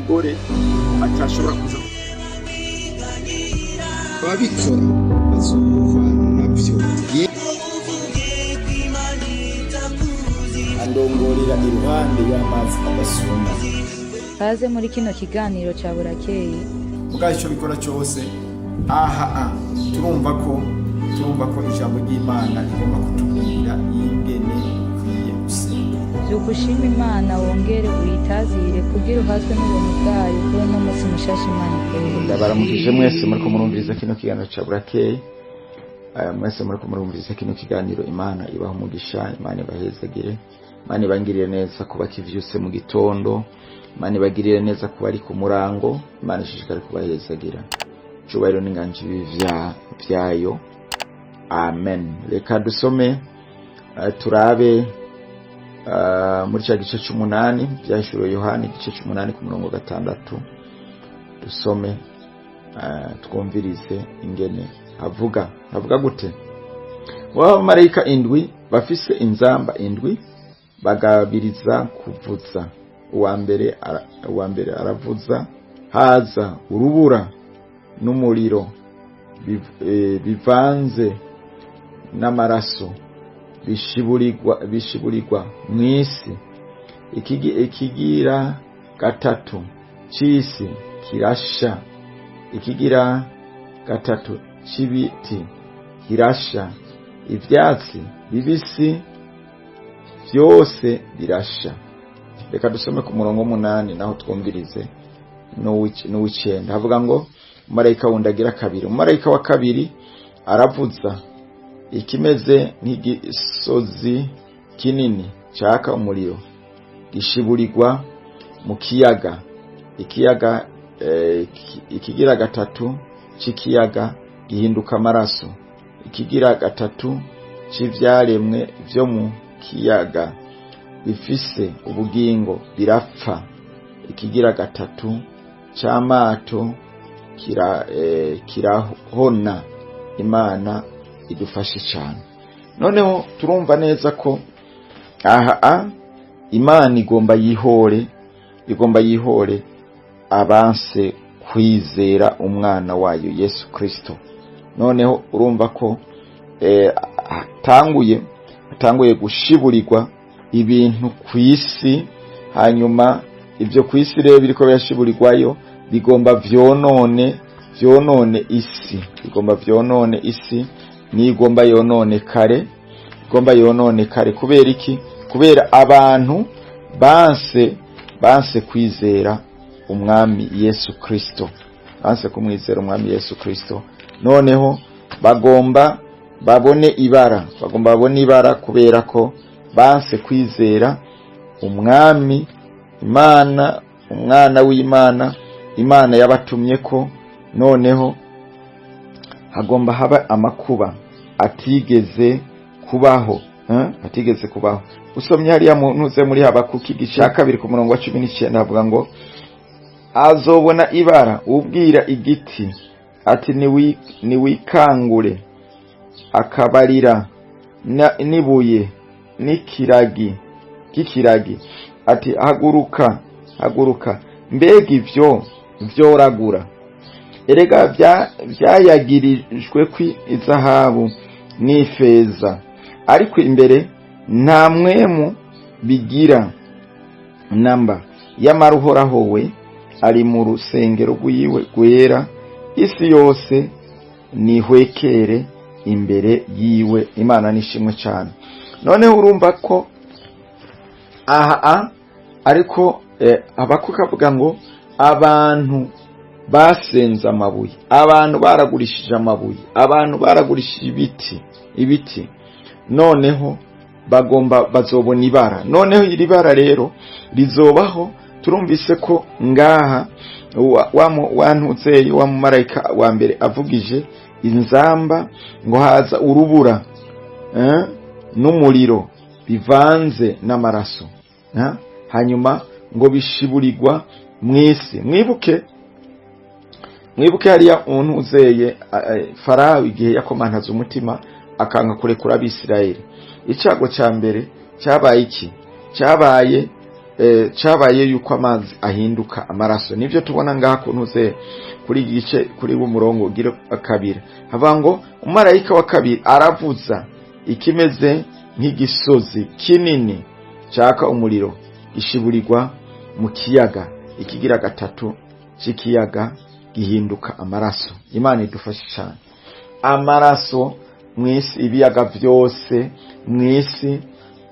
umugore atashobora kuza ababikora bazuva navyo andongorera iruhande y'amazi abasuma. Kaze muri kino kiganiro ca Burakeye. ubwa icyo bikora cyose turumva ko ijambo ry'Imana rigomba kutubwira ingene ukwiye gusenga. Vyukushima Imana wongere uyitazire kugira uhazwe n'ubuntu bwayo kuri no musi mushasha Imana ikorera. Ndabaramukije mwese muriko murumviriza kino kiganiro ca Burakeye. Mwese muriko murumviriza kino kiganiro, Imana ibaha umugisha, Imana ibahezagire, Imana ibangirire neza kuba kivyutse mu gitondo, Imana ibagirire neza kuba ari ku murango, Imana ishishikare kubahezagira. Cubahiro n'inganji vyayo. Amen. Reka dusome turabe muri cya gice c'8 byahishuriwe Yohana igice c'8 ku murongo 6. Dusome twumvirize ingene havuga gute. Abamarayika 7 bafise inzamba 7 bagabiriza kuvuza. Uwa mbere aravuza, haza urubura n'umuriro bivanze n'amaraso bishiburirwa mw'isi. Ikigira gatatu c'isi kirasha, ikigira gatatu c'ibiti kirasha, ivyatsi bibisi vyose birasha. Reka dusome ku murongo 8 naho twumvirize n'uw'icenda. Havuga ngo umumarayika wundi agira kabiri. Umumarayika wa kabiri aravuza, ikimeze nk'igisozi kinini caka umuriro gishiburirwa mu kiyaga. Ikigira gatatu c'ikiyaga gihinduka amaraso. Ikigira gatatu c'ivyaremwe vyo mu kiyaga bifise ubugingo birapfa. Ikigira gatatu c'amato kirahona. Imana idufashe cyane. Noneho turumva neza ko Imana igomba yihore abanse kwizera umwana wayo Yesu Kristo. Noneho urumva ko atanguye gushiburirwa ibintu kw'isi, hanyuma ibyo kw'isi rero biriko birashiburirwayo bigomba vyonone isi, nigomba yonone kare. Kubera iki? Kubera abantu banse kwizera umwami Yesu Kristo, banse kumwizera umwami Yesu Kristo. Noneho bagomba babone ibara kubera ko banse kwizera umwami Imana, umwana w'Imana, Imana yabatumye ko. Noneho hagomba haba amakuba atigeze kubaho. Usomye hariya ntuze muri Habakuki igice 2 ku murongo wa 19 havuga ngo azobona ibara ubwira igiti ati niwikangure, akabarira nibuye k'ikiragi ati haguruka, mbega ivyo vyoragura. Erega vyayagirijwe kw'izahabu n'ifeza, ariko imbere nta mwemu bigira namba. Yamaruhoraho we ari mu rusengero rwiwe rwera, isi yose nihwekere imbere yiwe. Imana nishimwe cyane. Noneho urumva ko ariko Habakuki avuga ngo abantu basenze amabuye, abantu baragurishije amabuye, abantu baragurishije ibiti. Noneho bazobona ibara. Noneho iri bara rero rizobaho. Turumvise ko ngaha wa mumarayika wa mbere avugije inzamba ngo haza urubura n'umuriro bivanze n'amaraso, hanyuma ngo bishiburirwa mw'isi. Mwibuke hariya umuntu uzeye Farawo igihe yakomantaza umutima akanga kurekura Abisirayeli. Icago ca mbere cyabaye iki? Cyabaye cabaye yuko amazi ahinduka amaraso. Nivyo tubona ngaha kuntuze kuri gice kuri umurongo gira kabiri hava ngo umarayika wa kabiri aravuza ikimeze nk'igisozi kinini caka umuriro ishiburirwa mu kiyaga. Ikigira gatatu c'ikiyaga gihinduka amaraso. Imana idufashe cyane. Amaraso mwisi, ibiyaga vyose mwisi,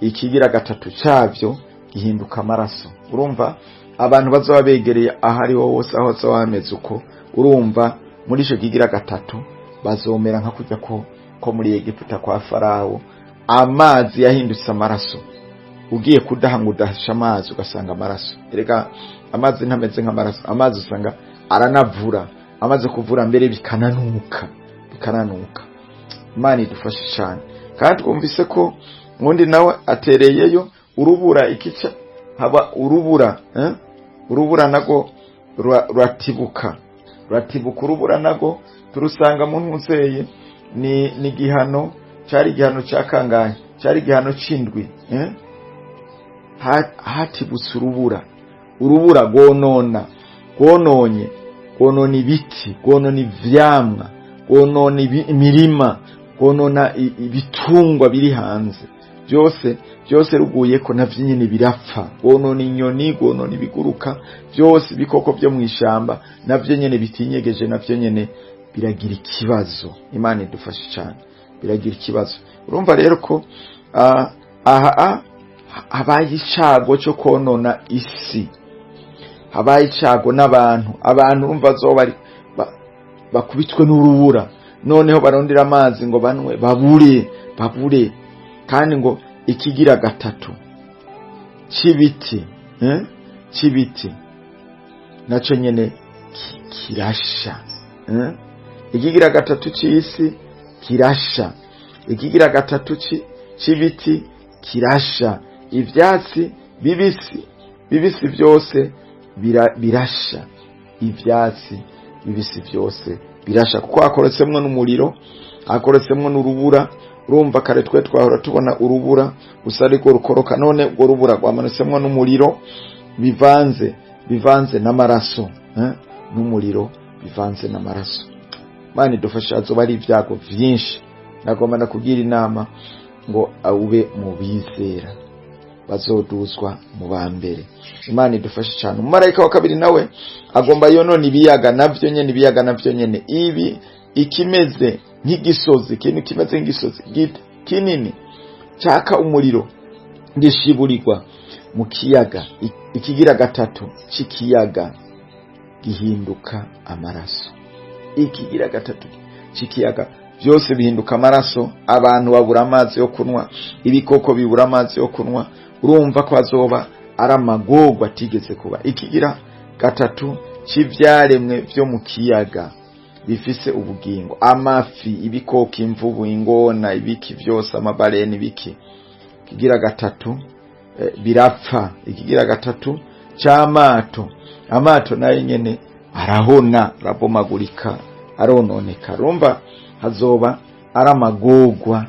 ikigira gatatu cavyo gihinduka amaraso. Urumva abantu bazoba begereye ahari hose aho zawameze uko, urumva muri ico kigira gatatu bazomera nka kujya ko muri Egiputa kwa Farawo amazi yahindutse amaraso. Ugiye kudahanga udahasha amazi ugasanga amaraso. Erega amazi ntameze nk'amaraso. Amazi usanga aranavura, amaze kuvura mbere bikananuka. Imana idufashe cyane. Kandi twumvise ko ngundi nawe atereyeyo urubura ikica haba urubura nago ruratibuka urubura nago turusanga mu ntunseye ni gihano, cyari gihano cyakangaye, cyari gihano c'indwi. Hatibutse urubura gononye ibiti, gonona ivyamwa, gonona imirima, gonona ibitungwa biri hanze. Byose ruguye ko navyo nyene birapfa. Gonona inyoni, gonona ibiguruka, byose bikoko byo mwishamba navyo nyene bitinyegeje, navyo nyene biragira ikibazo. Imana idufashe cyane, biragira ikibazo. Urumva rero ko habaye icago cyo konona isi, habaye icago n'abantu urumva zoba bakubitwe n'urubura, noneho barondera amazi ngo banwe babure. Kandi ngo ikigira gatatu c'ibiti naco nyene kirasha. Ikigira gatatu c'isi kirasha, ikigira gatatu c'ibiti kirasha, ivyatsi bibisi byose birasha, ivyatsi bibisi byose birasha kuko akoretsemwe n'umuriro, akoretsemwe n'urubura. Urumva kare twe twahora tubona urubura gusa ariko rukoroka, none urwo rubura rwamanutsemwe n'umuriro bivanze n'amaraso, n'umuriro bivanze n'amaraso. Imana idufasha, azoba ari ibyago vyinshi. Nagomba nakugira inama ngo ube mu bizera bazoduzwa mu bambere. Imana idufashe cyane. Umumarayika wa kabiri nawe agomba yonona ibiyaga navyo nyene ibi ikimeze nk'igisozi, ikintu kimeze nk'igisozi kinini caka umuriro gishiburirwa mu kiyaga. Ikigira gatatu c'ikiyaga gihinduka amaraso. Ikigira gatatu c'ikiyaga byose bihinduka amaraso. Abantu babura amazi yo kunwa, ibikoko bibura amazi yo kunwa. Urumva ko azoba ari amagorwa atigeze kuba. Ikigira gatatu c'ivyaremwe vyo mu kiyaga bifise ubugingo, amafi, ibikoko, imvubu, ingona, ibiki byose, amabareni, ibiki. Ikigira gatatu birapfa. Ikigira gatatu amato nayo nyene arahona, arabomagurika, arononeka. Urumva hazoba ari amagorwa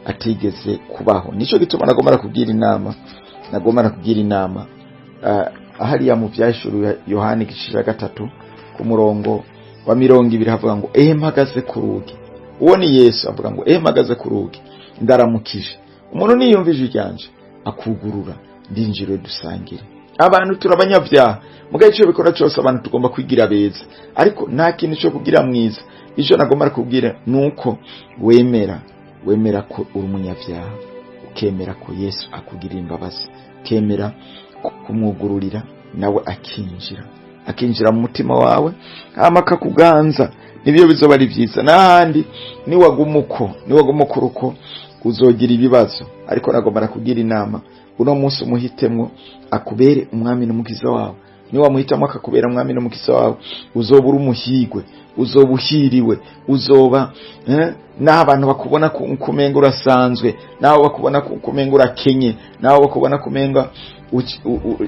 atigeze kubaho. Nico gituma nagomba kugira inama ahariya mu vyashuru Yohana igicira gatatu ku murongo wa 20 havuga ngo mpagaze ku rugi. Uwo ni Yesu avuga ngo mpagaze ku rugi ndaramukije. Umuntu niyumvije ryanje akugurura ndinjire dusangire. Abantu turabanyavyaha, mugaye cyo bikora cyose abantu tugomba kwigira beza, ariko nta kintu cyo kugira mwiza. Ico nagomba kubwira nuko wemera ko uri umunyavyaha, ukemera ko Yesu akugirira imbabazi, ukemera kumwugururira nawe akinjira mu mutima wawe, hama akakuganza. Nibyo bizoba ari byiza. N'ahandi niwagumuko uko uzogira ibibazo. Ariko nagomba kugira inama, uno munsi umuhitemwo akubere umwami n'umukiza wawe. Niwa muhitamo akakubera umwami n'umukiza wawe, uzoba uri umuhigwe, uzoba uhiriwe, uzoba naho abantu bakubona kumenga urasanzwe, naho bakubona kumenga urakenye, naho bakubona kumenga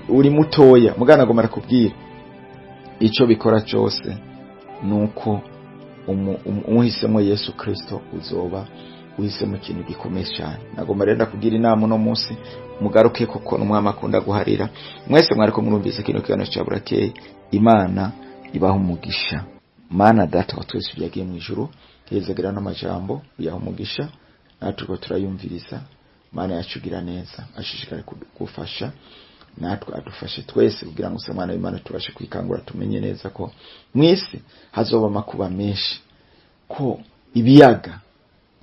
uri mutoya. Mugana nagomba kubwira ico bikora cyose nuko umuhisemo Yesu Kristo uzoba uhisemo ikintu gikomeye cyane. Nagomba rero kugira inama uno munsi mugaruke kuko n'umwami akunda guharira. Mwese mwariko murumvise kino kiganiro cya Burakeye. Imana ibaha umugisha. Mana data wa twese byagiye mu ijuru, yezagira n'amajambo yaha umugisha, natwe turayumviriza. Mana yacugira neza, ashishikare kugufasha, natwe adufashe twese kugira ngo Mwana w'Imana tubashe kwikangura, tumenye neza ko mwisi hazoba makuba menshi, ko ibiyaga,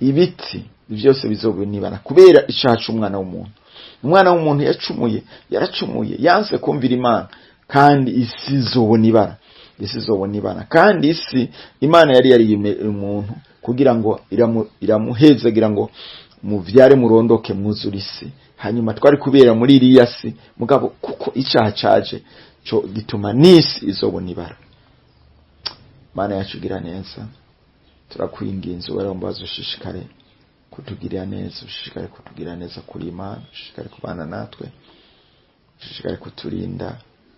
ibiti byose bizobonibana kubera icacu umwana w'umuntu. Umwana w'umuntu yaracumuye yanse kumvira Imana, kandi isi izobonibana. Kandi isi Imana yari yariyime umuntu kugira ngo iramuhezagira ngo muvyare murondoke mwuzura isi. Hanyuma twari kubera muri iriya si, mugabo kuko icyaha caje cyo gituma n'isi izobonibara. Mana yacugira neza, turakwinginze wera mbazo ushishikare kutugirira neza, ushishikare kutugirira neza kuri Imana, ushishikare kubana natwe, ushishikare kuturinda,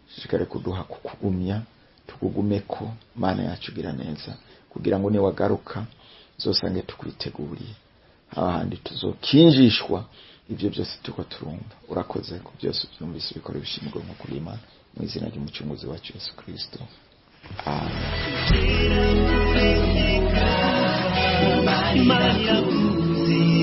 ushishikare kuduha kukugumya, tukugumeko. Mana yacugira neza kugira ngo ni wagaruka zosange tukwiteguriye, ahandi tuzokinjishwa ibyo byose tuko turumva. Urakoze ku byose byumvise bikora bishimirwa nko kuri Imana, mu izina ry'umucunguzi wacu Yesu Kristo. Amen.